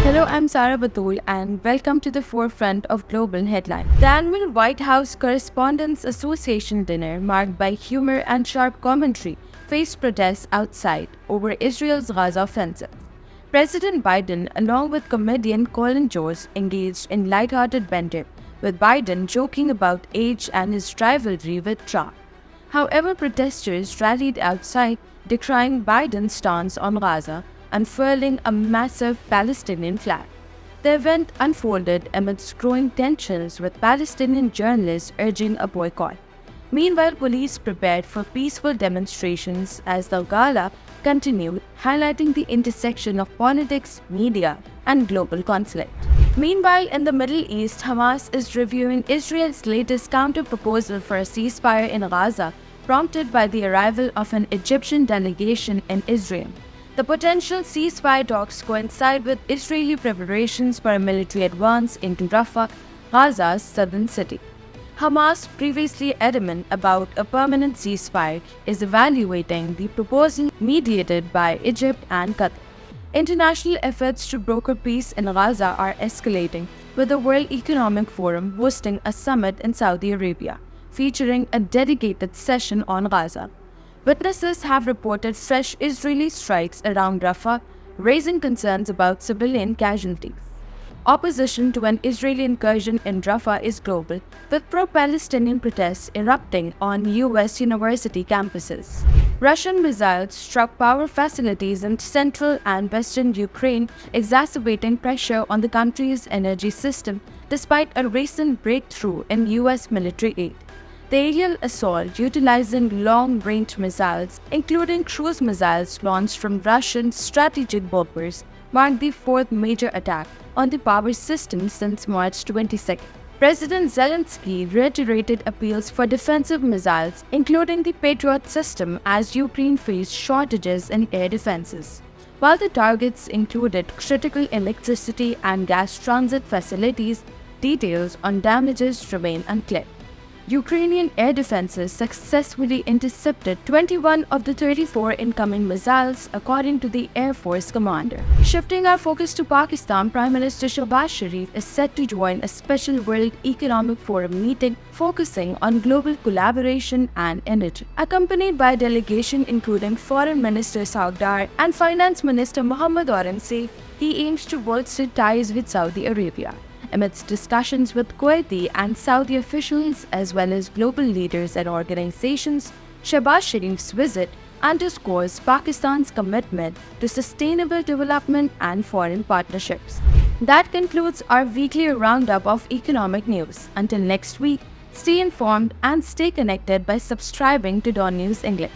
Hello, I'm Sarah Batul and welcome to the forefront of global headlines. The annual White House Correspondents' Association dinner, marked by humor and sharp commentary, faced protests outside over Israel's Gaza offensive. President Biden, along with comedian Colin Jost, engaged in light-hearted banter, with Biden joking about age and his rivalry with Trump. However, protesters rallied outside, decrying Biden's stance on Gaza, unfurling a massive Palestinian flag. The event unfolded amidst growing tensions, with Palestinian journalists urging a boycott. Meanwhile, police prepared for peaceful demonstrations as the gala continued, highlighting the intersection of politics, media, and global conflict. Meanwhile, in the Middle East, Hamas is reviewing Israel's latest counter-proposal for a ceasefire in Gaza, prompted by the arrival of an Egyptian delegation in Israel. The potential ceasefire talks coincide with Israeli preparations for a military advance into Rafah, Gaza's southern city. Hamas, previously adamant about a permanent ceasefire, is evaluating the proposal mediated by Egypt and Qatar. International efforts to broker peace in Gaza are escalating, with the World Economic Forum hosting a summit in Saudi Arabia, featuring a dedicated session on Gaza. Witnesses have reported fresh Israeli strikes around Rafah, raising concerns about civilian casualties. Opposition to an Israeli incursion in Rafah is global, with pro-Palestinian protests erupting on U.S. university campuses. Russian missiles struck power facilities in central and western Ukraine, exacerbating pressure on the country's energy system despite a recent breakthrough in U.S. military aid. The aerial assault, utilizing long-range missiles, including cruise missiles launched from Russian strategic bombers, marked the fourth major attack on the power system since March 22. President Zelensky reiterated appeals for defensive missiles, including the Patriot system, as Ukraine faced shortages in air defenses. While the targets included critical electricity and gas transit facilities, details on damages remain unclear. Ukrainian air defenses successfully intercepted 21 of the 34 incoming missiles, according to the Air Force commander. Shifting our focus to Pakistan, Prime Minister Shehbaz Sharif is set to join a special World Economic Forum meeting focusing on global collaboration and energy. Accompanied by a delegation including Foreign Minister Saud Dar and Finance Minister Mohammad Aurangzeb, he aims to bolster ties with Saudi Arabia. Amidst discussions with Kuwaiti and Saudi officials as well as global leaders and organizations, Shehbaz Sharif's visit underscores Pakistan's commitment to sustainable development and foreign partnerships. That concludes our weekly roundup of economic news. Until next week, stay informed and stay connected by subscribing to Dawn News English.